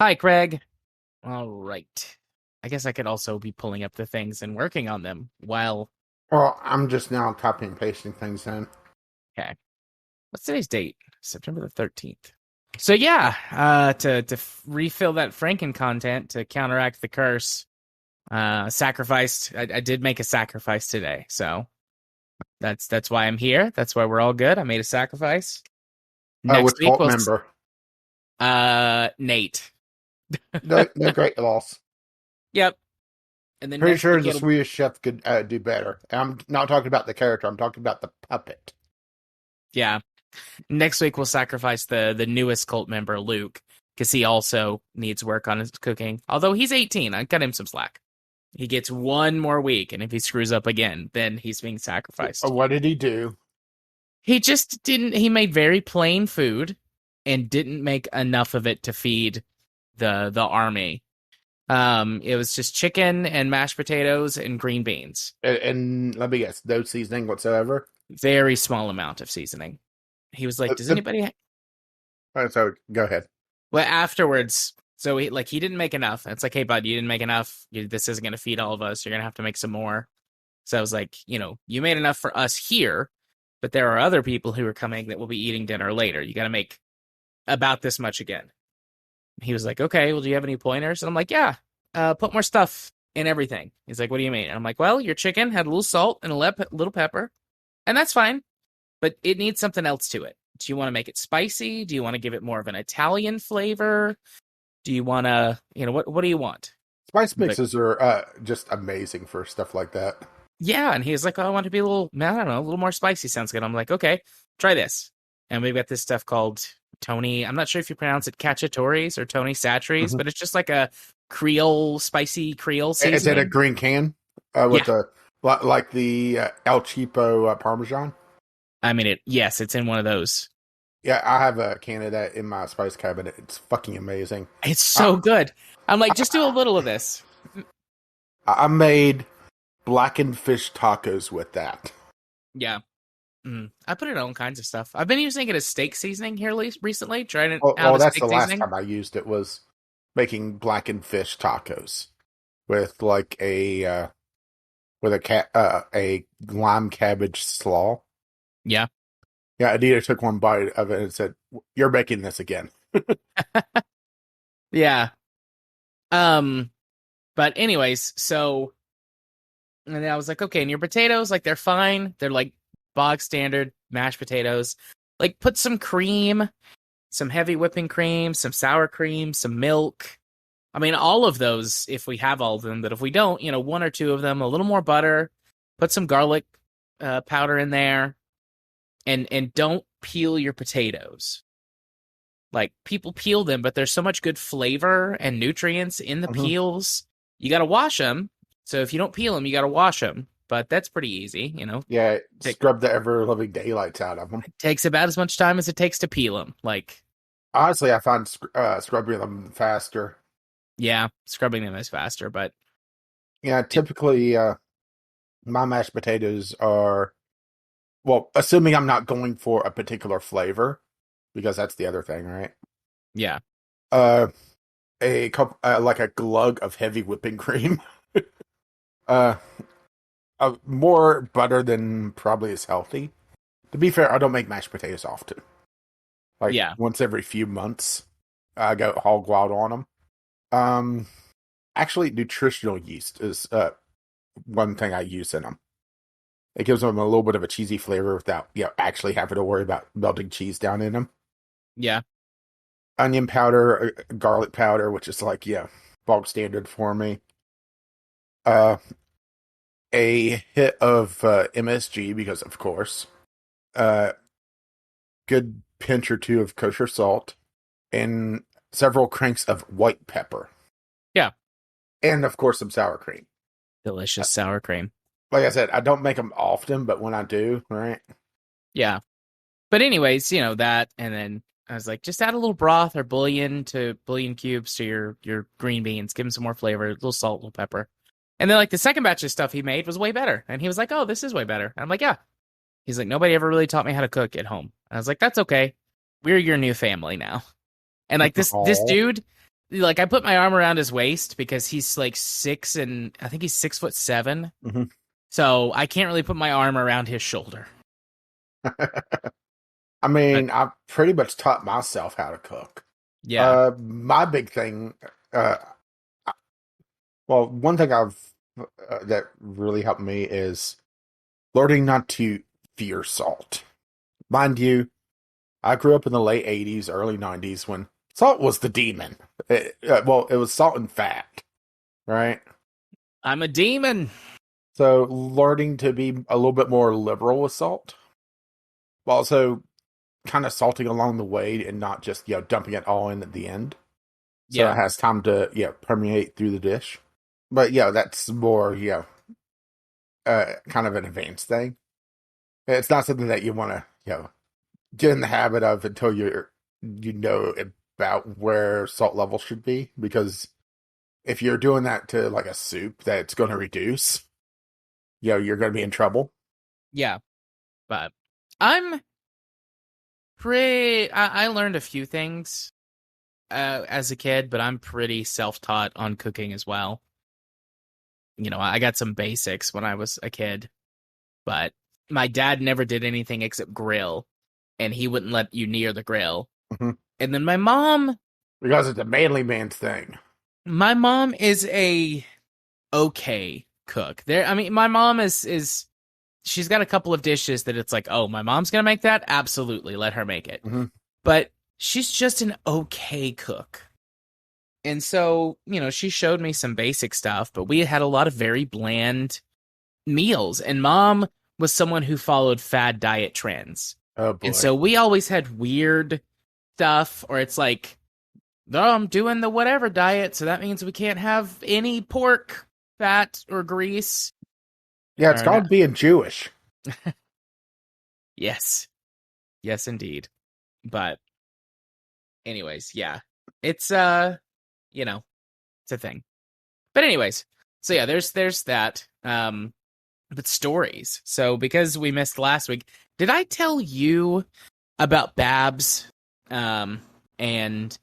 Hi, Craig. All right. I guess I could also be pulling up the things and working on them while. Well, I'm just now copying and pasting things in. Okay. What's today's date? September the 13th. So yeah, refill that Franken content to counteract the curse. Sacrificed. I did make a sacrifice today, so that's why I'm here. That's why we're all good. I made a sacrifice. Which Next week cult we'll member? Nate. No, no great loss. Yep. And then Pretty next sure week the it'll Swedish chef could do better. I'm not talking about the character. I'm talking about the puppet. yeah. Next week we'll sacrifice the newest cult member, Luke, because he also needs work on his cooking. Although he's 18, I cut him some slack. He gets one more week, and if he screws up again, then he's being sacrificed. What did he do? He just didn't. He made very plain food and didn't make enough of it to feed the army. It was just chicken and mashed potatoes and green beans. And let me guess, no seasoning whatsoever. Very small amount of seasoning. He was like, "Does anybody?" So go ahead. Well, afterwards, so he didn't make enough. It's like, hey, bud, you didn't make enough. This isn't going to feed all of us. You're going to have to make some more. So I was like, you made enough for us here, but there are other people who are coming that will be eating dinner later. You got to make about this much again. He was like, okay, well, do you have any pointers? And I'm like, yeah, put more stuff in everything. He's like, what do you mean? And I'm like, well, your chicken had a little salt and a little pepper, and that's fine, but it needs something else to it. Do you want to make it spicy? Do you want to give it more of an Italian flavor? Do you want to, what do you want? Spice mixes are just amazing for stuff like that. Yeah, and he was like, oh, I want it to be a little, I don't know, a little more spicy. Sounds good. I'm like, okay, try this. And we've got this stuff called Tony. I'm not sure if you pronounce it cacciatories or Tony Satcheries, but it's just like a spicy Creole seasoning. Is it a green can? With like the El Cheapo Parmesan? I mean, yes, it's in one of those. Yeah, I have a can of that in my spice cabinet. It's fucking amazing. It's so good. I'm like, just do a little of this. I made blackened fish tacos with that. Yeah. I put it on all kinds of stuff. I've been using it as steak seasoning here recently. Trying it out as that's steak the last seasoning. time I used it was making blackened fish tacos with like a lime cabbage slaw. Yeah. Yeah, Adita took one bite of it and said, "You're making this again." Yeah. But anyways, so and then I was like, okay, and your potatoes, like they're fine. They're like bog standard mashed potatoes. Like put some cream, some heavy whipping cream, some sour cream, some milk. I mean, all of those if we have all of them, but if we don't, one or two of them, a little more butter, put some garlic powder in there. And don't peel your potatoes. Like, people peel them, but there's so much good flavor and nutrients in the peels. You got to wash them. So if you don't peel them, you got to wash them. But that's pretty easy, Yeah, scrub the ever-living daylights out of them. It takes about as much time as it takes to peel them. Like, honestly, I find scrubbing them faster. Yeah, scrubbing them is faster, but... Yeah, typically, my mashed potatoes are... Well, assuming I'm not going for a particular flavor, because that's the other thing, right? Yeah. A cup, like a glug of heavy whipping cream. More butter than probably is healthy. To be fair, I don't make mashed potatoes often. Like once every few months, I go hog wild on them. Actually, nutritional yeast is one thing I use in them. It gives them a little bit of a cheesy flavor without actually having to worry about melting cheese down in them. Yeah. Onion powder, garlic powder, which is like, bog standard for me. A hit of MSG, because of course. Good pinch or two of kosher salt. And several cranks of white pepper. Yeah. And of course some sour cream. Delicious sour cream. Like I said, I don't make them often, but when I do, right? Yeah. But anyways, that, and then I was like, just add a little broth or bouillon cubes to your green beans. Give them some more flavor, a little salt, a little pepper. And then, like, the second batch of stuff he made was way better. And he was like, oh, this is way better. And I'm like, yeah. He's like, nobody ever really taught me how to cook at home. And I was like, that's okay. We're your new family now. And, like, this dude like I put my arm around his waist because he's like 6 and I think he's 6'7". Mm-hmm. So I can't really put my arm around his shoulder. I mean, I've pretty much taught myself how to cook. Yeah. My big thing, uh, well, one thing that really helped me is learning not to fear salt. Mind you, I grew up in the late 80s, early 90s when salt was the demon. It was salt and fat, right? I'm a demon. So learning to be a little bit more liberal with salt, while also kind of salting along the way and not just, dumping it all in at the end. So it has time to, permeate through the dish. But, that's more, kind of an advanced thing. It's not something that you want to, get in the habit of until you know about where salt levels should be. Because if you're doing that to like a soup that's going to reduce, you're going to be in trouble. Yeah. But I'm I learned a few things as a kid, but I'm pretty self-taught on cooking as well. I got some basics when I was a kid, but my dad never did anything except grill, and he wouldn't let you near the grill. Mm-hmm. And then my mom, because it's a manly man's thing. My mom is a okay cook. My mom is she's got a couple of dishes that it's like, oh, my mom's gonna make that? Absolutely, let her make it. Mm-hmm. But she's just an okay cook. And so, she showed me some basic stuff, but we had a lot of very bland meals. And mom was someone who followed fad diet trends. Oh, boy. And so we always had weird stuff, or it's like, no, I'm doing the whatever diet, so that means we can't have any pork, fat, or grease. Yeah, it's called being Jewish. Yes. Yes, indeed. But anyways, yeah. It's it's a thing. But anyways, so yeah, there's that. But stories. So because we missed last week, did I tell you about Babs and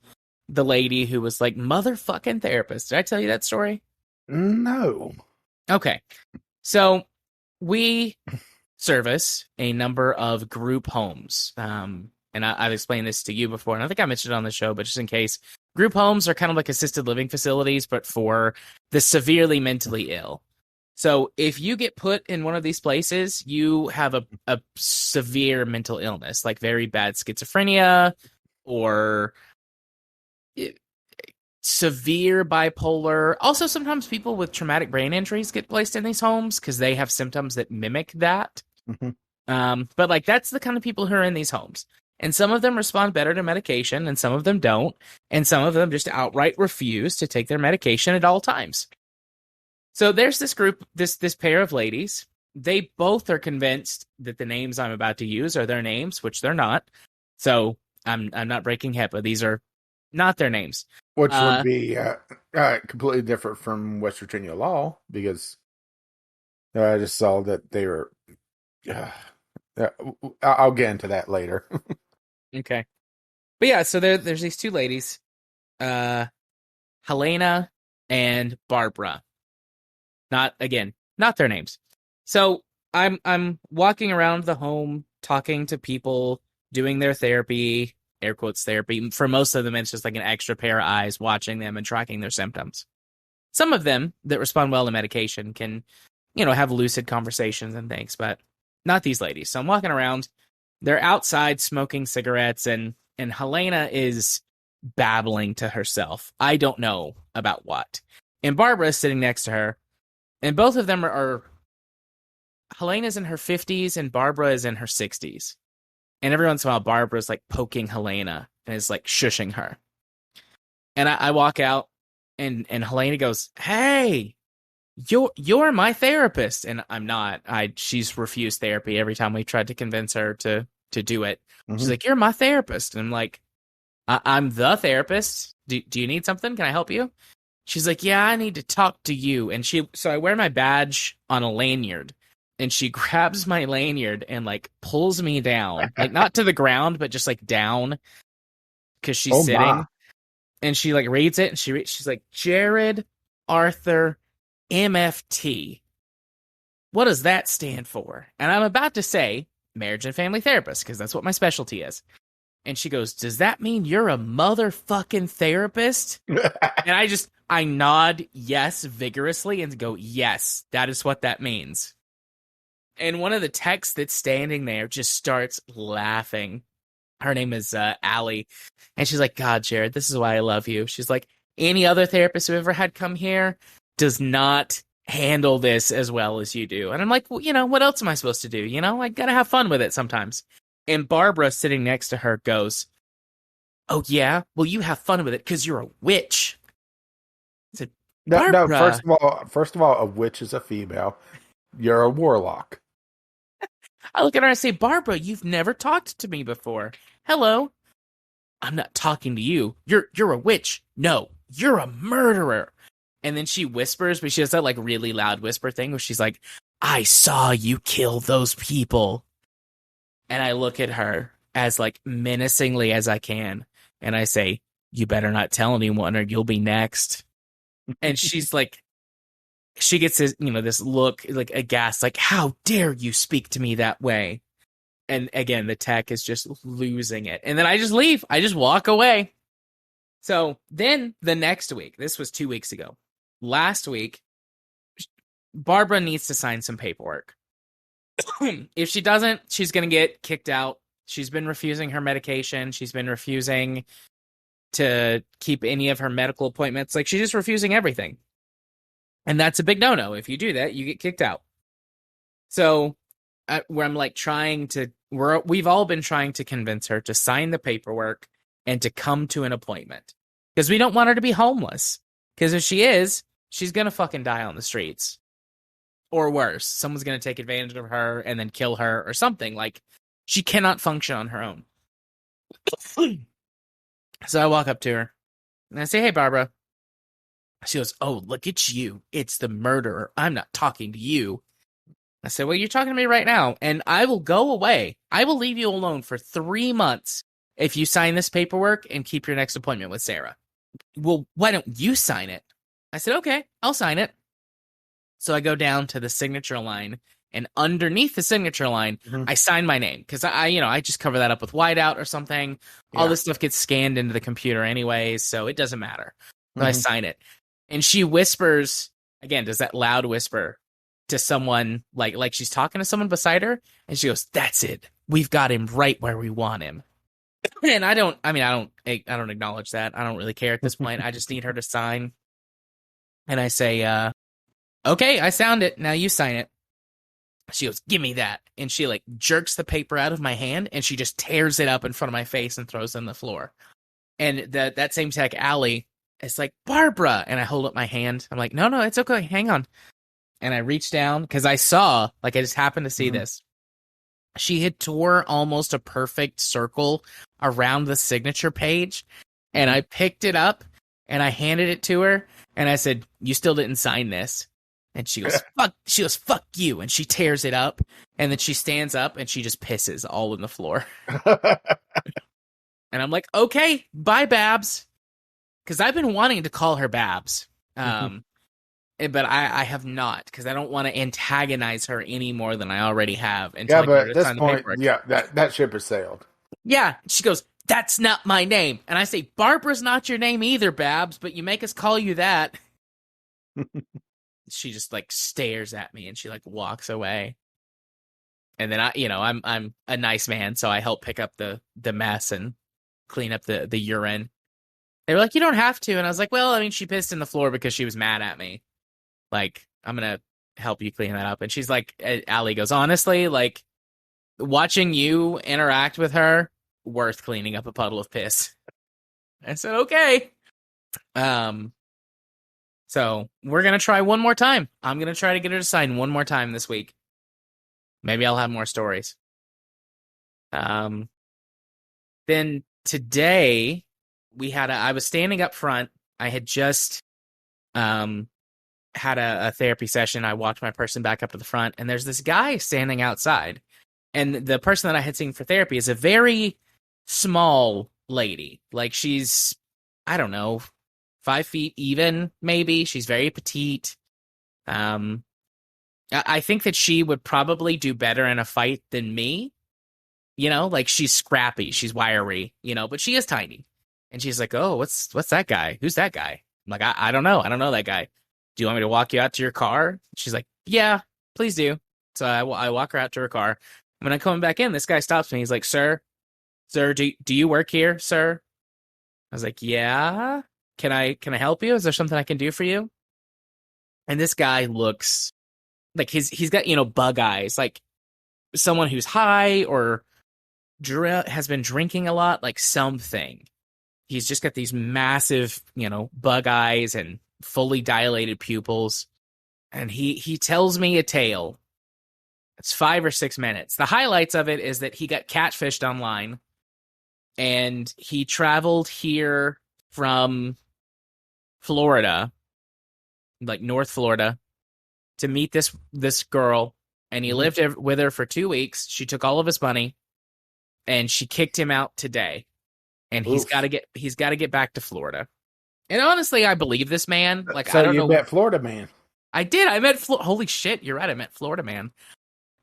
the lady who was like motherfucking therapist? Did I tell you that story? No. Okay. So we service a number of group homes. And I've explained this to you before, and I think I mentioned it on the show, but just in case, group homes are kind of like assisted living facilities, but for the severely mentally ill. So if you get put in one of these places, you have a severe mental illness, like very bad schizophrenia or severe bipolar. Also, sometimes people with traumatic brain injuries get placed in these homes because they have symptoms that mimic that. Mm-hmm. But like that's the kind of people who are in these homes. And some of them respond better to medication and some of them don't. And some of them just outright refuse to take their medication at all times. So there's this group, this pair of ladies. They both are convinced that the names I'm about to use are their names, which they're not. So I'm not breaking HIPAA. These are not their names. Which would be completely different from West Virginia law, because I just saw that they were... I'll get into that later. Okay. But yeah, so there's these two ladies, Helena and Barbara. Not their names. So I'm walking around the home, talking to people, doing their therapy, air quotes therapy. For most of them, it's just like an extra pair of eyes watching them and tracking their symptoms. Some of them that respond well to medication can, have lucid conversations and things, but not these ladies. So I'm walking around. They're outside smoking cigarettes, and Helena is babbling to herself. I don't know about what. And Barbara is sitting next to her, and both of them are Helena's in her 50s, and Barbara is in her 60s. And every once in a while, Barbara's like poking Helena and is like shushing her. And I walk out, and Helena goes, "Hey, you're my therapist." And I'm not. She's refused therapy every time we tried to convince her to do it. Mm-hmm. She's like, "You're my therapist." And I'm like, I'm the therapist. Do you need something? Can I help you? She's like, "Yeah, I need to talk to you." And so I wear my badge on a lanyard, and she grabs my lanyard and like pulls me down, like not to the ground, but just like down because she's sitting. And she like reads it, and she's like, Jared Arthur MFT. What does that stand for? And I'm about to say marriage and family therapist, because that's what my specialty is. And she goes, does that mean you're a motherfucking therapist? And I nod yes vigorously and go, yes, that is what that means. And one of the techs that's standing there just starts laughing. Her name is Allie. And she's like, God, Jared, this is why I love you. She's like, any other therapist who ever had come here does not handle this as well as you do. And I'm like, well, what else am I supposed to do? I gotta have fun with it sometimes. And Barbara sitting next to her goes, oh, yeah? Well, you have fun with it because you're a witch. I said, no, first of all, a witch is a female. You're a warlock. I look at her and I say, Barbara, you've never talked to me before. Hello. I'm not talking to you. You're a witch. No, you're a murderer. And then she whispers, but she does that like really loud whisper thing where she's like, I saw you kill those people. And I look at her as like menacingly as I can. And I say, you better not tell anyone or you'll be next. And she's like, she gets this, this look like aghast, like, how dare you speak to me that way? And again, the tech is just losing it. And then I just leave. I just walk away. So then the next week, this was 2 weeks ago. Last week, Barbara needs to sign some paperwork. If she doesn't, she's going to get kicked out. She's been refusing her medication. She's been refusing to keep any of her medical appointments. Like, she's just refusing everything. And that's a big no-no. If you do that, you get kicked out. So where I'm like we've all been trying to convince her to sign the paperwork and to come to an appointment. Because we don't want her to be homeless. Because if she is, she's going to fucking die on the streets. Or worse, someone's going to take advantage of her and then kill her or something. Like, she cannot function on her own. So I walk up to her and I say, hey, Barbara. She goes, oh, look at you. It's the murderer. I'm not talking to you. I said, well, you're talking to me right now, and I will go away. I will leave you alone for 3 months if you sign this paperwork and keep your next appointment with Sarah. Well, why don't you sign it? I said, okay, I'll sign it. So I go down to the signature line, and underneath the signature line, I sign my name because I just cover that up with whiteout or something. Yeah. All this stuff gets scanned into the computer anyways, so it doesn't matter. So I sign it. And she whispers, again, does that loud whisper to someone, like she's talking to someone beside her, and she goes, that's it. We've got him right where we want him. And I don't acknowledge that. I don't really care at this point. I just need her to sign. And I say, okay, I signed it. Now you sign it. She goes, give me that. And she like jerks the paper out of my hand, and she just tears it up in front of my face and throws it on the floor. And that same tech, Allie, it's like, Barbara. And I hold up my hand. I'm like, no, it's okay. Hang on. And I reach down because I just happened to see this. She had tore almost a perfect circle around the signature page. And I picked it up and I handed it to her. And I said, you still didn't sign this. And she goes, fuck you. And she tears it up. And then she stands up and she just pisses all on the floor. And I'm like, okay, bye, Babs. Because I've been wanting to call her Babs, but I have not, because I don't want to antagonize her any more than I already have. Yeah, but at this point, that ship has sailed. Yeah, she goes, that's not my name. And I say, Barbara's not your name either, Babs, but you make us call you that. She just like stares at me and she like walks away. And then I'm a nice man, so I help pick up the mess and clean up the urine. They were like, you don't have to. And I was like, well, I mean, she pissed in the floor because she was mad at me. Like, I'm going to help you clean that up. And she's like, Allie goes, honestly, like, watching you interact with her, worth cleaning up a puddle of piss. I said, okay. So we're going to try one more time. I'm going to try to get her to sign one more time this week. Maybe I'll have more stories. Then today, I was standing up front. I had just had a therapy session. I walked my person back up to the front, and there's this guy standing outside. And the person that I had seen for therapy is a very small lady. Like, she's I don't know, 5 feet even, maybe. She's very petite. I think that she would probably do better in a fight than me. Like she's scrappy, she's wiry, but she is tiny. And she's like, "Oh, what's that guy? Who's that guy?" I'm like, I don't know. I don't know that guy. Do you want me to walk you out to your car? She's like, "Yeah, please do." So I walk her out to her car. When I'm coming back in, this guy stops me. He's like, "Sir, do you work here, sir?" I was like, "Yeah. Can I help you? Is there something I can do for you?" And this guy looks like he's got, bug eyes, like someone who's high or has been drinking a lot, like something. He's just got these massive, bug eyes and fully dilated pupils. And he tells me a tale. It's 5 or 6 minutes. The highlights of it is that he got catfished online and he traveled here from Florida, like North Florida, to meet this girl. And he lived with her for 2 weeks. She took all of his money and she kicked him out today. And he's got to get back to Florida. And honestly, I believe this man. Like, so I don't know. You met Florida man. I did. I met holy shit, you're right. I met Florida man.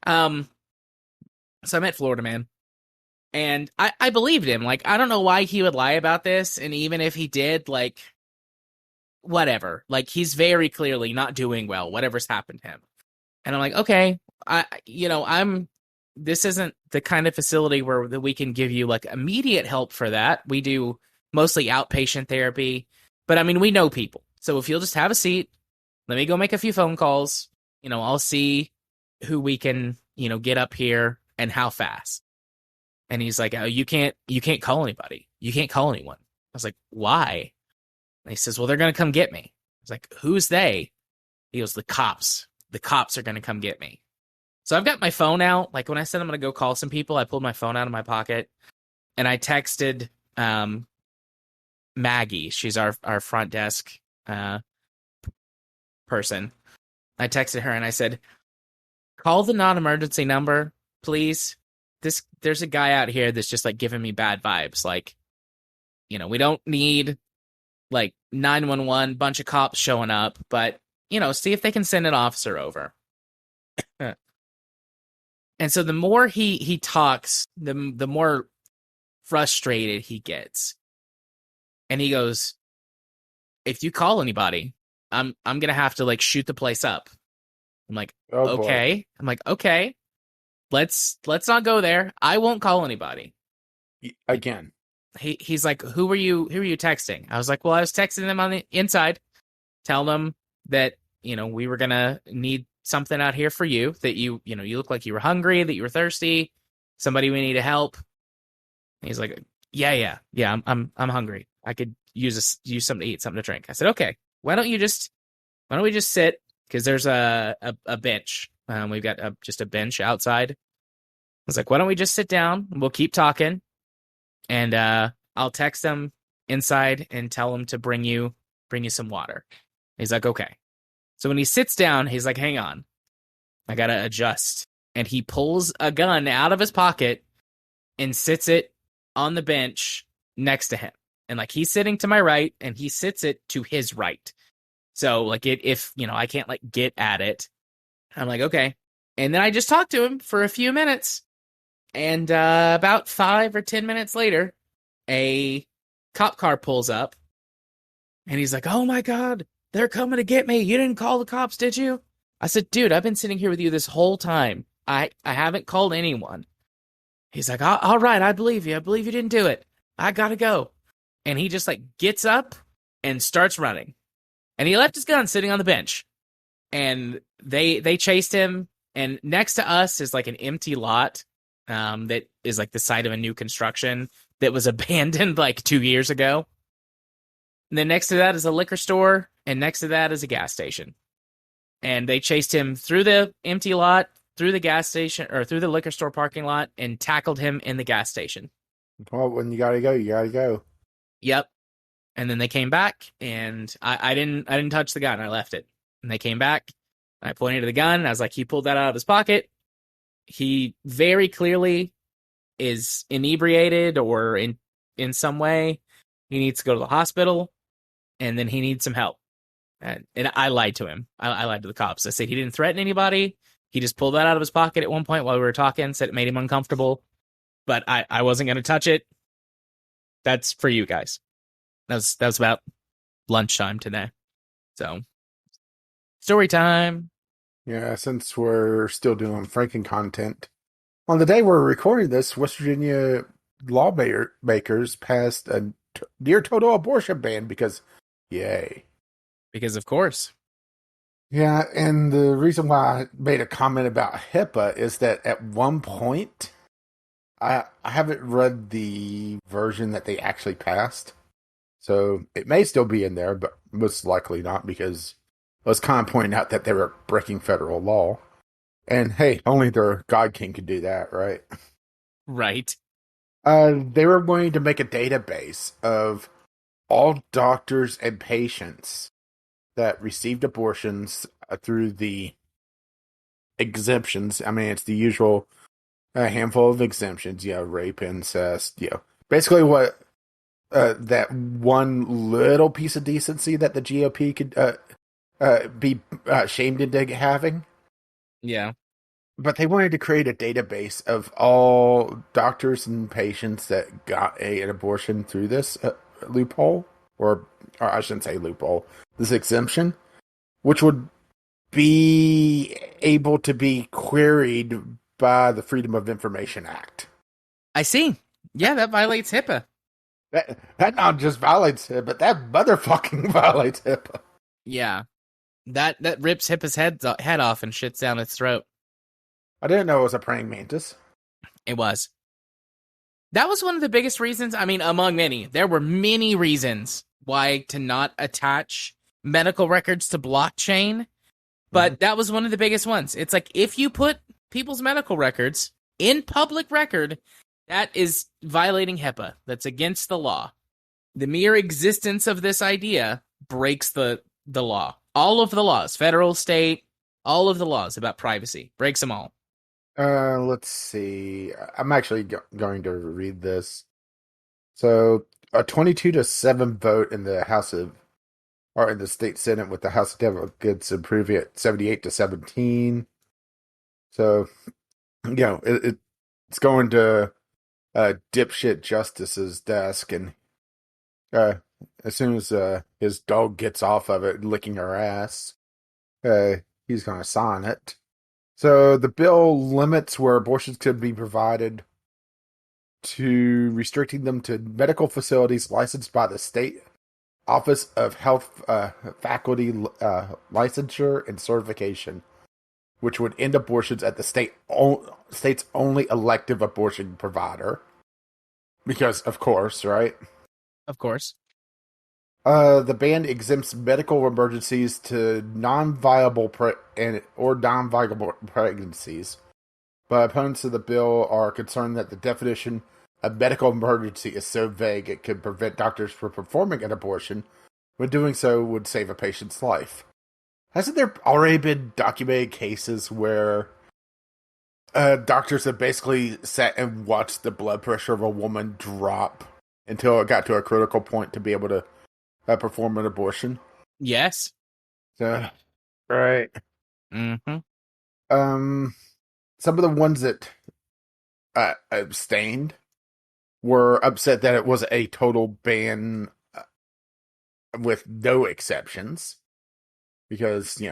So I met Florida man. And I believed him. Like, I don't know why he would lie about this. And even if he did, like, whatever. Like, he's very clearly not doing well, whatever's happened to him. And I'm like, okay, this isn't the kind of facility where that we can give you like immediate help for that. We do mostly outpatient therapy, but I mean, we know people. So if you'll just have a seat, let me go make a few phone calls. I'll see who we can, get up here and how fast. And he's like, "Oh, you can't call anybody. You can't call anyone." I was like, "Why?" And he says, "Well, they're going to come get me." I was like, "Who's they?" He goes, "The cops. The cops are going to come get me." So I've got my phone out. Like when I said I'm going to go call some people, I pulled my phone out of my pocket and I texted Maggie. She's our front desk person. I texted her and I said, "Call the non-emergency number, please. There's a guy out here that's just like giving me bad vibes. Like, we don't need like 911, bunch of cops showing up, but see if they can send an officer over." And so the more he talks, the more frustrated he gets. And he goes, "If you call anybody, I'm gonna have to like shoot the place up." I'm like, "Okay." Boy. I'm like, "Okay, let's not go there. I won't call anybody." Again. He's like, who were you texting? I was like, "Well, I was texting them on the inside, tell them that we were gonna need something out here for you, that you look like you were hungry, that you were thirsty, somebody we need to help." And he's like, yeah, I'm hungry. I could use something to eat, something to drink. I said, "Okay, why don't we just sit?" Because there's a bench. We've got just a bench outside. I was like, "Why don't we just sit down? We'll keep talking, and I'll text them inside and tell them to bring you some water." He's like, "Okay." So when he sits down, he's like, "Hang on, I gotta adjust." And he pulls a gun out of his pocket and sits it on the bench next to him. And like he's sitting to my right and he sits it to his right. So like if I can't like get at it, I'm like, okay. And then I just talked to him for a few minutes. And about 5 or 10 minutes later, a cop car pulls up and he's like, "Oh my God, they're coming to get me. You didn't call the cops, did you?" I said, "Dude, I've been sitting here with you this whole time. I haven't called anyone." He's like, "All right, I believe you. I believe you didn't do it. I gotta go." And he just like gets up and starts running. And he left his gun sitting on the bench. And they chased him. And next to us is like an empty lot that is like the site of a new construction that was abandoned like 2 years ago. And then next to that is a liquor store. And next to that is a gas station. And they chased him through the empty lot, through the gas station, or through the liquor store parking lot, and tackled him in the gas station. Well, when you gotta go, you gotta go. Yep. And then they came back, and I didn't touch the gun. I left it. And they came back. And I pointed to the gun. And I was like, he pulled that out of his pocket. He very clearly is inebriated or in some way. He needs to go to the hospital, and then he needs some help. And I lied to him. I lied to the cops. I said he didn't threaten anybody. He just pulled that out of his pocket at one point while we were talking, said it made him uncomfortable. But I wasn't going to touch it. That's for you guys. That was about lunchtime today. So, story time. Yeah, since we're still doing Franken content. On the day we're recording this, West Virginia lawmakers passed a near total abortion ban because, yay. Because, of course. Yeah, and the reason why I made a comment about HIPAA is that at one point, I haven't read the version that they actually passed. So it may still be in there, but most likely not, because I was kind of pointing out that they were breaking federal law. And hey, only their God King could do that, right? Right. They were going to make a database of all doctors and patients that received abortions through the exemptions. I mean, it's the usual handful of exemptions, rape, incest, basically what that one little piece of decency that the GOP could be shamed into having. Yeah. But they wanted to create a database of all doctors and patients that got an abortion through this loophole, or I shouldn't say loophole, this exemption, which would be able to be queried by the Freedom of Information Act. I see. Yeah, that violates HIPAA. That not just violates HIPAA, but that motherfucking violates HIPAA. Yeah. That rips HIPAA's head off and shits down its throat. I didn't know it was a praying mantis. It was. That was one of the biggest reasons. I mean, among many. There were many reasons why to not attach medical records to blockchain. But that was one of the biggest ones. It's like, if you put people's medical records in public record, that is violating HIPAA. That's against the law. The mere existence of this idea breaks the law. All of the laws, federal, state, all of the laws about privacy, breaks them all. Let's see. I'm actually going to read this. So, a 22-7 vote in the in the state senate, with the House of Delegates approving it 78-17. So, it's going to dipshit Justice's desk, and as soon as his dog gets off of it, licking her ass, he's going to sign it. So the bill limits where abortions could be provided to restricting them to medical facilities licensed by the state Office of Health Faculty Licensure and Certification, which would end abortions at the state's only elective abortion provider. Because, of course, right? Of course. The ban exempts medical emergencies to non-viable pregnancies, but opponents of the bill are concerned that the definition of medical emergency is so vague it could prevent doctors from performing an abortion, when doing so would save a patient's life. Hasn't there already been documented cases where doctors have basically sat and watched the blood pressure of a woman drop until it got to a critical point to be able to perform an abortion? Yes. Right. Mm-hmm. Some of the ones that abstained were upset that it was a total ban with no exceptions, because,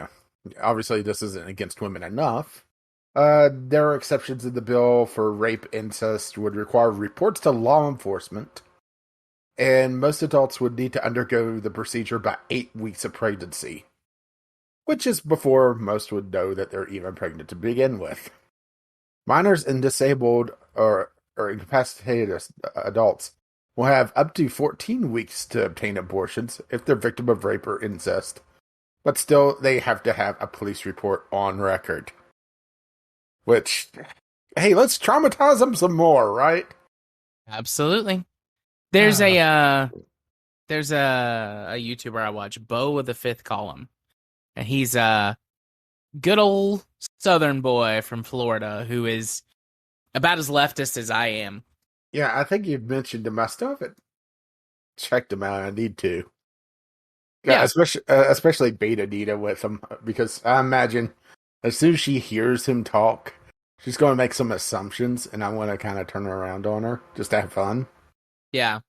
obviously this isn't against women enough. There are exceptions in the bill for rape, incest, would require reports to law enforcement, and most adults would need to undergo the procedure by 8 weeks of pregnancy, which is before most would know that they're even pregnant to begin with. Minors and disabled or incapacitated adults will have up to 14 weeks to obtain abortions if they're victim of rape or incest, but still they have to have a police report on record. Which, hey, let's traumatize them some more, right? Absolutely. There's a YouTuber I watch, Beau with the Fifth Column, and he's a good old Southern boy from Florida who is about as leftist as I am. Yeah, I think you've mentioned him. I still haven't check them out. I need to. Yeah, Yeah, especially Beta Nita with him because I imagine as soon as she hears him talk, she's going to make some assumptions, and I want to kind of turn around on her just to have fun. yeah.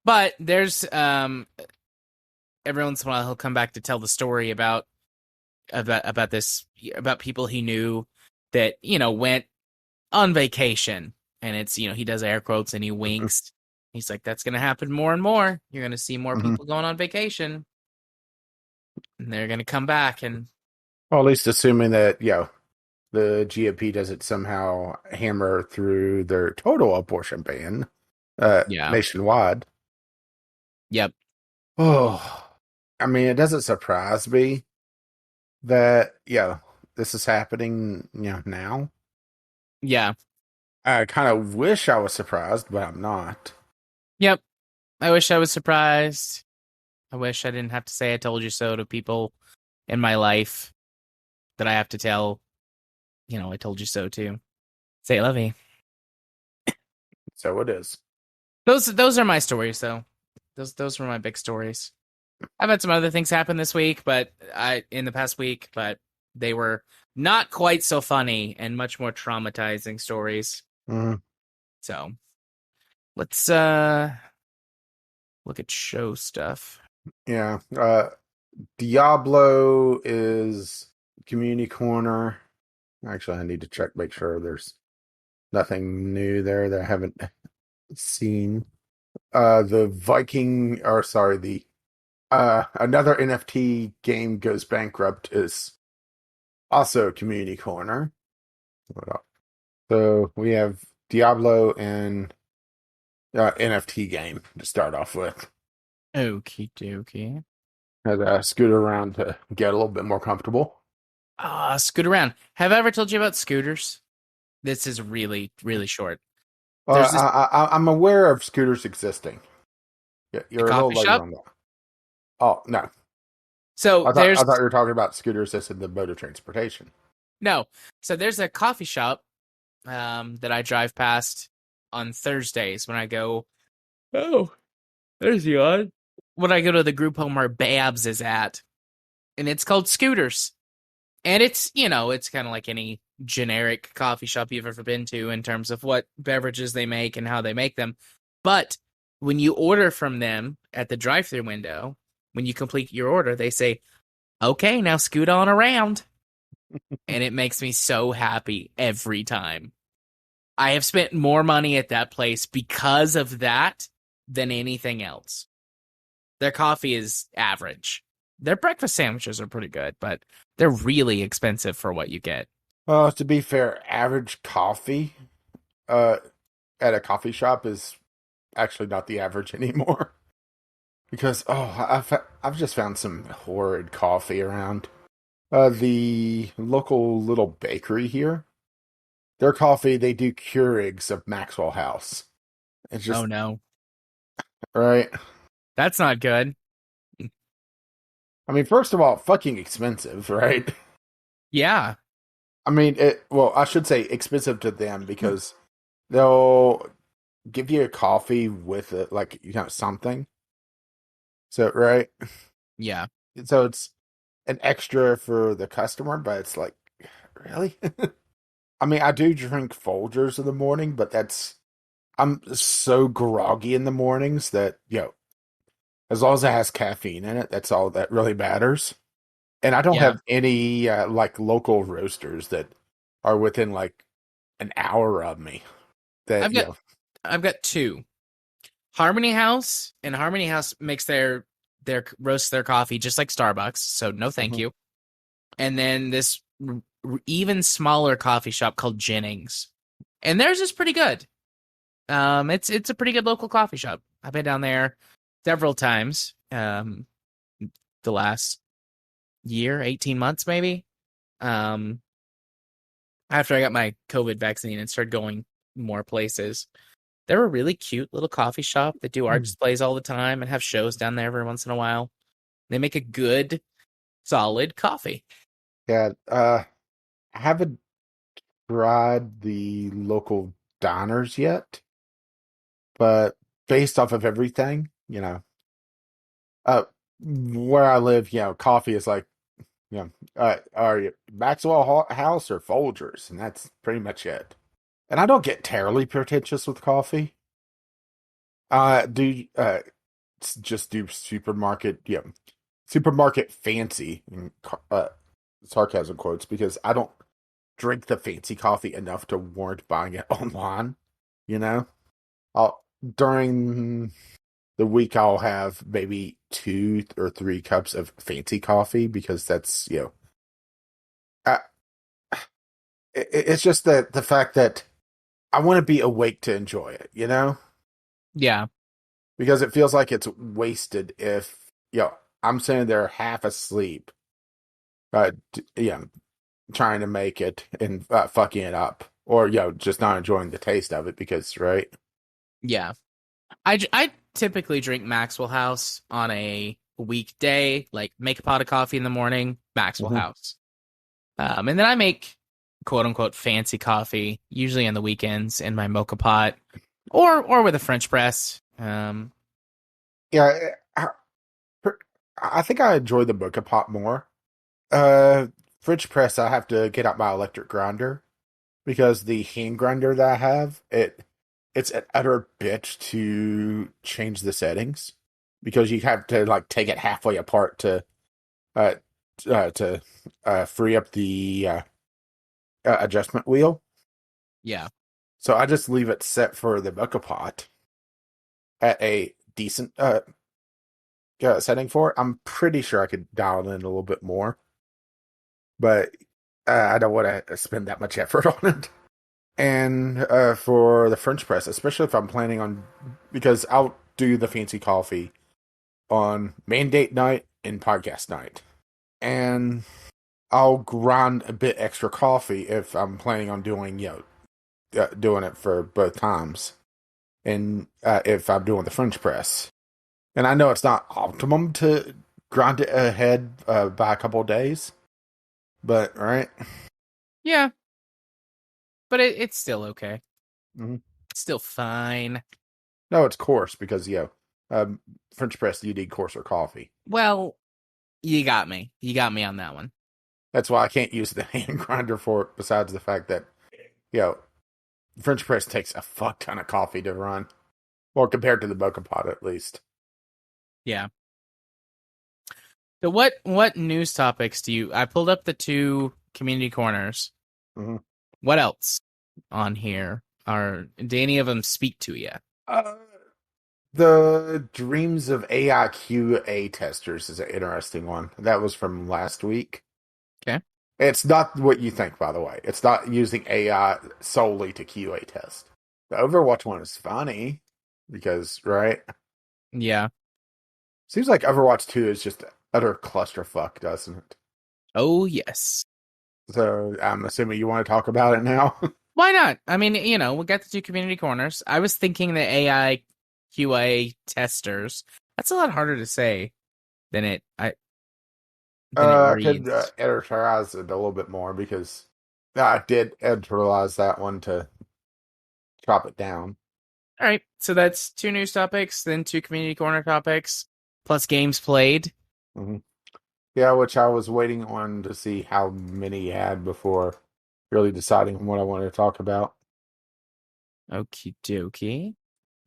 But there's every once in a while he'll come back to tell the story about this about people he knew that went on vacation, and it's he does air quotes and he winks. He's like, that's gonna happen more and more. You're gonna see more Mm-hmm. people going on vacation, and they're gonna come back. And Well, at least assuming that the GOP doesn't somehow hammer through their total abortion ban yeah, nationwide. yep, Oh, I mean, it doesn't surprise me that this is happening now. yeah, I kind of wish I was surprised, but I'm not. yep. I wish I was surprised. I wish I didn't have to say I told you so to people in my life that I have to tell, I told you so to. Say Lovey. So it is. Those are my stories though. Those were my big stories. I've had some other things happen this week, but in the past week, but they were not quite so funny and much more traumatizing stories. Mm, So let's look at show stuff. yeah. Diablo is community corner. Actually, I need to check, make sure there's nothing new there that I haven't seen. The Viking, or sorry, the another NFT game goes bankrupt is also community corner. Hold up. So we have Diablo and NFT game to start off with. Okie dokie. Had to scoot around to get a little bit more comfortable. Scoot around. Have I ever told you about scooters? This is really, really short. Well, There's this I'm aware of scooters existing. Yeah, a you're a little coffee later shop. on that. Oh no, So I there's thought you were talking about scooters assisted the mode of transportation. no. So there's a coffee shop that I drive past on Thursdays when I go. Oh, there's the odd. When I go to the group home where Babs is at, and it's called Scooters. And it's, it's kind of like any generic coffee shop you've ever been to in terms of what beverages they make and how they make them. But when you order from them at the drive-thru window, when you complete your order, they say, "Okay, now scoot on around." And it makes me so happy every time. I have spent more money at that place because of that than anything else. Their coffee is average. Their breakfast sandwiches are pretty good, but they're really expensive for what you get. Well, to be fair, average coffee uh, at a coffee shop is actually not the average anymore. Because I've just found some horrid coffee around. The local little bakery here, their coffee they do Keurigs of Maxwell House. It's Oh just no, right. that's not good. I mean, first of all, fucking expensive, right? Yeah, I mean, well, I should say expensive to them because they'll give you a coffee with it, like something. So right, yeah. so it's an extra for the customer, but it's like, really? I mean, I do drink Folgers in the morning, but I'm so groggy in the mornings that as long as it has caffeine in it, that's all that really matters. And I don't Yeah. have any like local roasters that are within like an hour of me. That I've got I've got two. Harmony House, and Harmony House makes their roast their coffee just like Starbucks, so no thank Mhm. you. And then this even smaller coffee shop called Jennings. And theirs is pretty good. It's a pretty good local coffee shop. I've been down there several times. The last year, 18 months maybe. Um, after I got my COVID vaccine and started going more places. They're a really cute little coffee shop. They do art displays all the time and have shows down there every once in a while. They make a good, solid coffee. Yeah, I haven't tried the local diners yet, but based off of everything, you know, uh, where I live, coffee is like, are you Maxwell House or Folgers, and that's pretty much it. And I don't get terribly pretentious with coffee. Do just do supermarket fancy, sarcasm quotes, because I don't drink the fancy coffee enough to warrant buying it online. You know, I'll during the week I'll have maybe 2 or 3 cups of fancy coffee because that's uh, it's just the fact that I want to be awake to enjoy it. Yeah. Because it feels like it's wasted if I'm sitting there half asleep, uh, trying to make it and fucking it up, or just not enjoying the taste of it because right. Yeah. I typically drink Maxwell House on a weekday, like make a pot of coffee in the morning, Maxwell Mm-hmm. House. And then I make quote unquote fancy coffee, usually on the weekends in my mocha pot or with a French press. Yeah, I think I enjoy the mocha pot more. Uh, French press, I have to get out my electric grinder because the hand grinder that I have, it's an utter bitch to change the settings because you have to like take it halfway apart uh, to free up the adjustment wheel. Yeah. So I just leave it set for the mocha pot at a decent setting for it. I'm pretty sure I could dial it in a little bit more, but I don't want to spend that much effort on it. And for the French press, especially if I'm planning on, because I'll do the fancy coffee on mandate night and podcast night. And I'll grind a bit extra coffee if I'm planning on doing, doing it for both times. And if I'm doing the French press. And I know it's not optimum to grind it ahead by a couple of days, but right. Yeah. But it's still okay. Mm-hmm. It's still fine. No, it's coarse because French press you need coarser coffee. Well, you got me. You got me on that one. That's why I can't use the hand grinder for it. Besides the fact that you know French press takes a fuck ton of coffee to run, well compared to the mocha pot at least. Yeah. So what news topics do you? I pulled up the 2 community corners. Mm-hmm. What else on here? Do any of them speak to you? Uh, the dreams of AIQA testers is an interesting one. That was from last week. Okay. It's not what you think, by the way. It's not using AI solely to QA test. The Overwatch one is funny because, right? Yeah. Seems like Overwatch 2 is just utter clusterfuck, doesn't it? Oh yes. So I'm assuming you want to talk about it now. Why not? I mean, we got the 2 community corners. I was thinking the AI QA testers. That's a lot harder to say than it I could reads. editorialize it a little bit more because I did editorialize that one to chop it down. All right. So that's 2 news topics, then 2 community corner topics, plus games played. Mm-hmm. Yeah, which I was waiting on to see how many you had before really deciding on what I wanted to talk about. Okie dokie.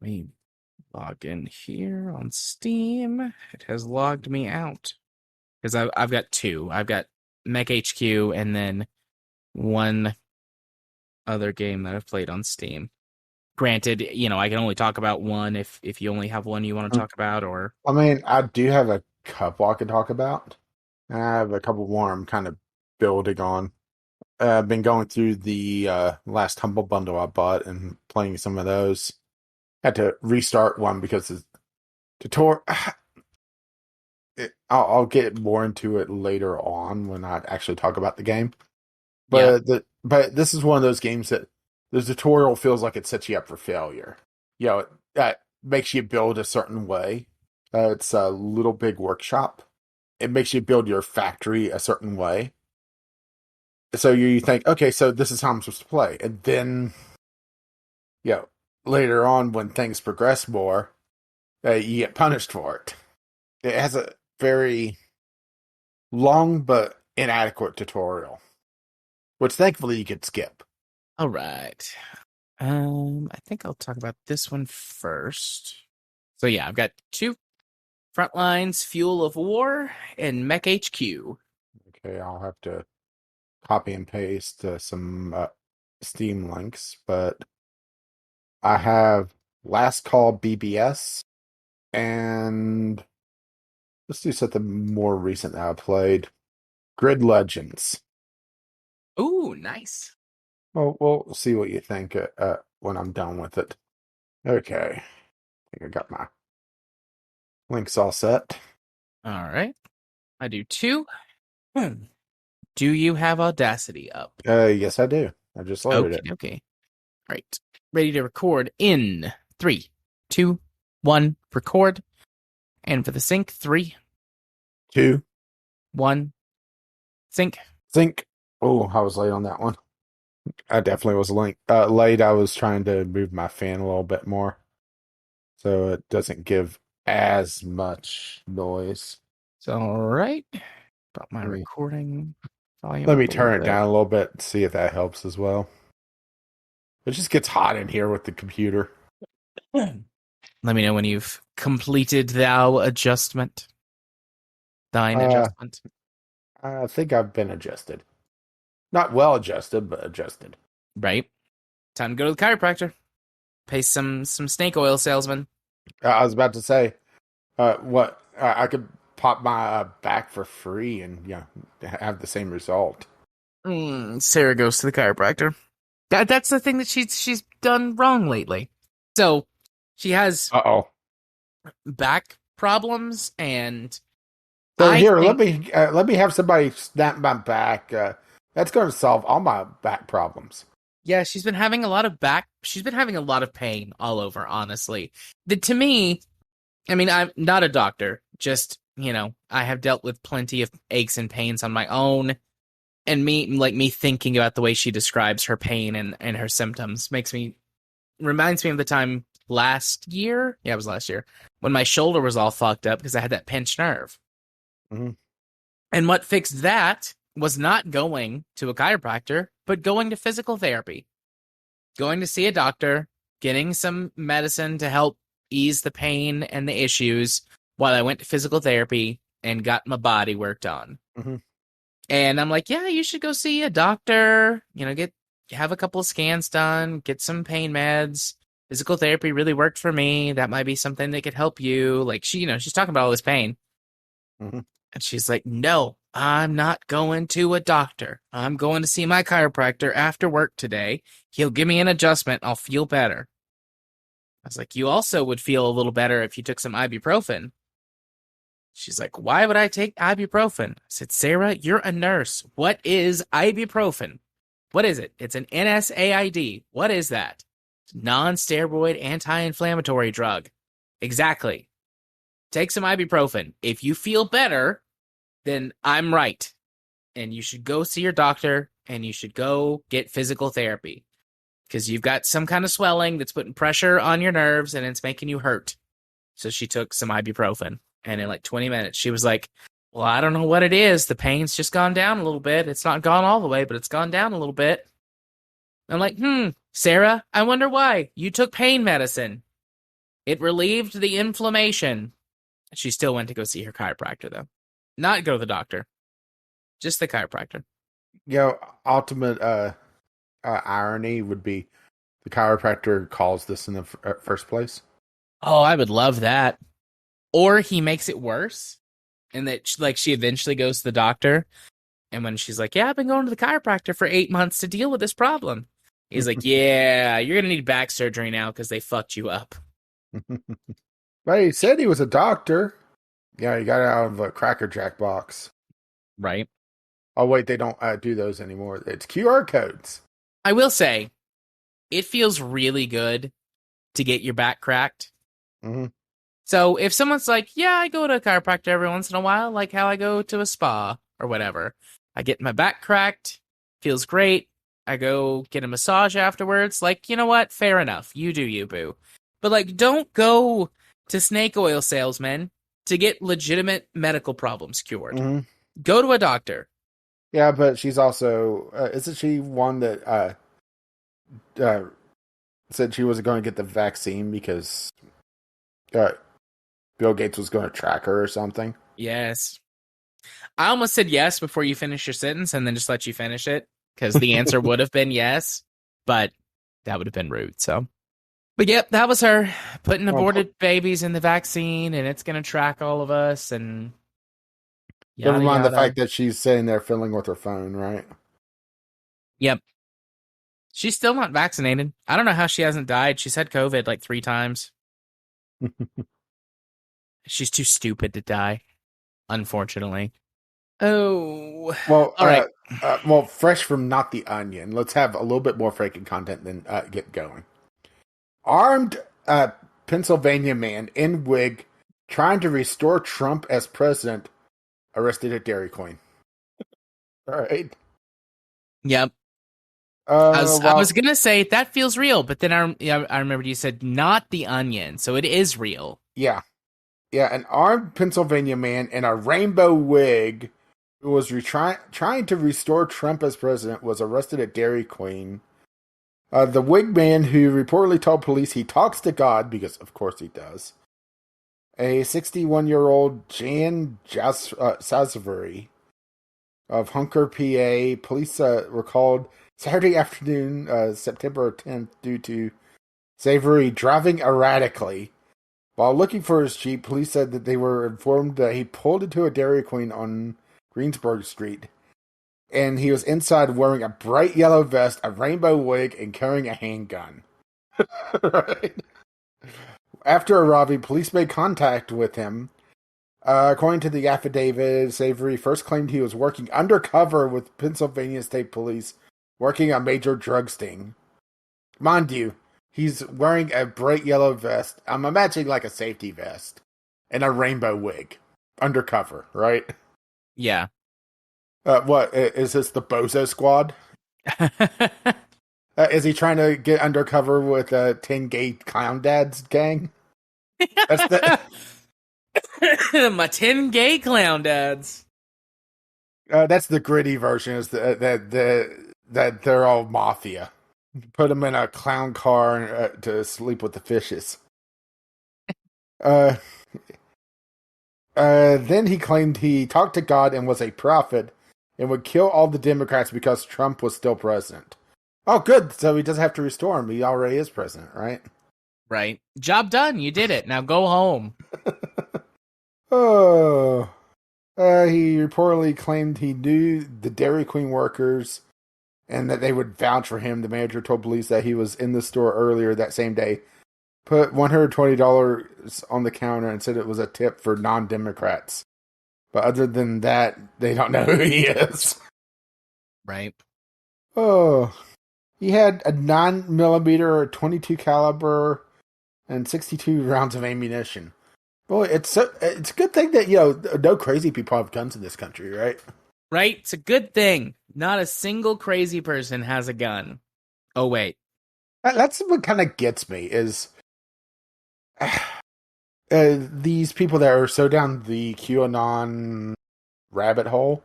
Let me log in here on Steam. It has logged me out because I've got 2. I've got Mech HQ and then one other game that I've played on Steam. Granted, I can only talk about one if you only have one you want to talk about, or I mean, I do have a couple I could talk about. I have a couple more I'm kind of building on. I've been going through the last Humble Bundle I bought and playing some of those. Had to restart one because the tutorial. I'll get more into it later on when I actually talk about the game. yeah, But this is one of those games that the tutorial feels like it sets you up for failure. That makes you build a certain way. It's a Little Big Workshop. It makes you build your factory a certain way. So you think, okay, so this is how I'm supposed to play, and then, later on when things progress more, you get punished for it. It has a very long but inadequate tutorial, which thankfully you could skip. All right. I think I'll talk about this one first. So yeah, I've got 2 Frontlines, Fuel of War, and Mech HQ. Okay, I'll have to copy and paste some Steam links, but I have Last Call BBS, and let's do something more recent that I played. Grid Legends. Ooh, nice. Well, we'll see what you think when I'm done with it. Okay, I think I got my links all set. All right. I do 2. Do you have Audacity up? Yes, I do. I just loaded it. Okay. All right. Ready to record in 3, 2, 1, record. And for the sync, 3, 2, 1, sync. sync. Oh, I was late on that one. I definitely was late. I was trying to move my fan a little bit more so it doesn't give as much noise. So, all right. About my recording volume. Let me turn it down a little bit and see if that helps as well. It just gets hot in here with the computer. Let me know when you've completed thine adjustment. I think I've been adjusted. Not well adjusted, but adjusted. Right. Time to go to the chiropractor. Pay some snake oil salesman. I was about to say, what I could pop my back for free and have the same result. Sarah goes to the chiropractor. That's the thing that she's done wrong lately. So she has back problems, and so let me have somebody snap my back. That's going to solve all my back problems. Yeah, she's been having a lot of pain all over, honestly. To me, I mean, I'm not a doctor. Just, I have dealt with plenty of aches and pains on my own. And me thinking about the way she describes her pain and her symptoms reminds me of the time last year. Yeah, it was last year when my shoulder was all fucked up because I had that pinched nerve. Mm-hmm. And what fixed that was not going to a chiropractor, but going to physical therapy, going to see a doctor, getting some medicine to help ease the pain and the issues while I went to physical therapy and got my body worked on. Mm-hmm. And I'm like, yeah, you should go see a doctor, have a couple of scans done, get some pain meds. Physical therapy really worked for me. That might be something that could help you. Like she's talking about all this pain. Mm-hmm. And she's like, no, I'm not going to a doctor. I'm going to see my chiropractor after work today. He'll give me an adjustment. I'll feel better. I was like, you also would feel a little better if you took some ibuprofen. She's like, why would I take ibuprofen? I said, Sarah, you're a nurse. What is ibuprofen? What is it? It's an NSAID. What is that? Non-steroid anti-inflammatory drug. Exactly. Take some ibuprofen. If you feel better, then I'm right. And you should go see your doctor and you should go get physical therapy because you've got some kind of swelling that's putting pressure on your nerves and it's making you hurt. So she took some ibuprofen. And in like 20 minutes, she was like, well, I don't know what it is. The pain's just gone down a little bit. It's not gone all the way, but it's gone down a little bit. I'm like, Sarah, I wonder why. You took pain medicine. It relieved the inflammation. She still went to go see her chiropractor, though. Not go to the doctor. Just the chiropractor. Ultimate irony would be the chiropractor calls this in the first place. Oh, I would love that. Or he makes it worse, and that she eventually goes to the doctor, and when she's like, yeah, I've been going to the chiropractor for 8 months to deal with this problem. He's like, yeah, you're going to need back surgery now because they fucked you up. But he said he was a doctor. Yeah, he got it out of a Cracker Jack box. Right. Oh, wait, they don't do those anymore. It's QR codes. I will say, it feels really good to get your back cracked. Mm-hmm. So if someone's like, yeah, I go to a chiropractor every once in a while, like how I go to a spa or whatever. I get my back cracked, feels great. I go get a massage afterwards. Like, you know what? Fair enough. You do you, boo. But like, don't go to snake oil salesmen to get legitimate medical problems cured. Mm-hmm. Go to a doctor. Yeah, but she's also isn't she one that said she wasn't going to get the vaccine because Bill Gates was going to track her or something? Yes. I almost said yes before you finish your sentence and then just let you finish it because the answer would have been yes, but that would have been rude. So, but yep, that was her putting aborted babies in the vaccine, and it's going to track all of us. And yada, never mind yada. the fact that she's sitting there fiddling with her phone, right? Yep. She's still not vaccinated. I don't know how she hasn't died. She's had COVID like 3 times. She's too stupid to die, unfortunately. Oh, well, all right. Well, fresh from Not the Onion. Let's have a little bit more Franken content than get going. Armed Pennsylvania man in wig trying to restore Trump as president arrested at Dairy Queen. All right. Yep. I was gonna say that feels real, but then I remembered you said Not the Onion, so it is real. Yeah. An armed Pennsylvania man in a rainbow wig who was trying to restore Trump as president was arrested at Dairy Queen. The wig man, who reportedly told police he talks to God, because of course he does, a 61-year-old Jan Salisbury of Hunker, PA. Police were called Saturday afternoon, September 10th, due to Savory driving erratically. While looking for his Jeep, police said that they were informed that he pulled into a Dairy Queen on Greensburg Street, and he was inside wearing a bright yellow vest, a rainbow wig, and carrying a handgun. Right? After arriving, police made contact with him. According to the affidavit, Savory first claimed he was working undercover with Pennsylvania State Police, working a major drug sting. Mind you, he's wearing a bright yellow vest. I'm imagining like a safety vest and a rainbow wig. Undercover, right? Yeah. What is this? The Bozo Squad? Is he trying to get undercover with 10 gay clown dads gang? That's the my 10 gay clown dads. that's the gritty version. Is that they're all mafia. Put them in a clown car to sleep with the fishes. Then he claimed he talked to God and was a prophet and would kill all the Democrats because Trump was still president. Oh, good. So he doesn't have to restore him. He already is president, right? Right. Job done. You did it. Now go home. Oh. He reportedly claimed he knew the Dairy Queen workers and that they would vouch for him. The manager told police that he was in the store earlier that same day, put $120 on the counter, and said it was a tip for non-Democrats. But other than that, they don't know who he is. Right. Oh. He had a 9mm, 22 caliber, and 62 rounds of ammunition. Boy, it's a good thing that, no crazy people have guns in this country, right? Right? It's a good thing. Not a single crazy person has a gun. Oh, wait. That's what kind of gets me, is these people that are so down the QAnon rabbit hole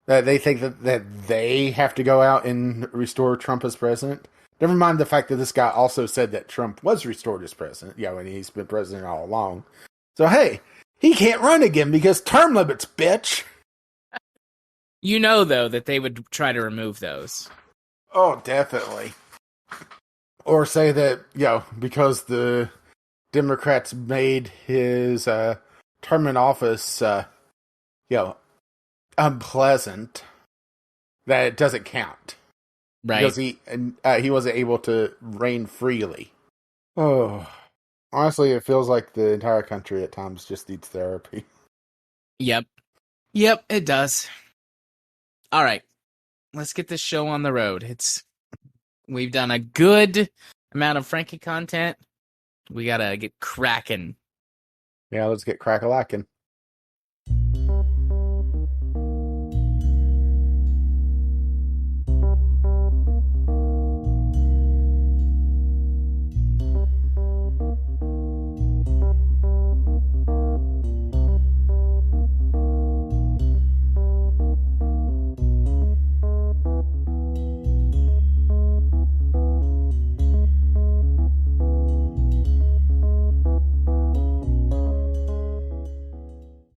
that they think that they have to go out and restore Trump as president. Never mind the fact that this guy also said that Trump was restored as president, and he's been president all along. So, hey, he can't run again because term limits, bitch. You know, though, that they would try to remove those. Oh, definitely. Or say that, because the Democrats made his term in office, unpleasant, that it doesn't count. Right. Because he wasn't able to reign freely. Oh. Honestly, it feels like the entire country at times just needs therapy. Yep. Yep, it does. All right. Let's get this show on the road. We've done a good amount of Frankie content. We gotta get cracking. Yeah, let's get crack-a-lackin'.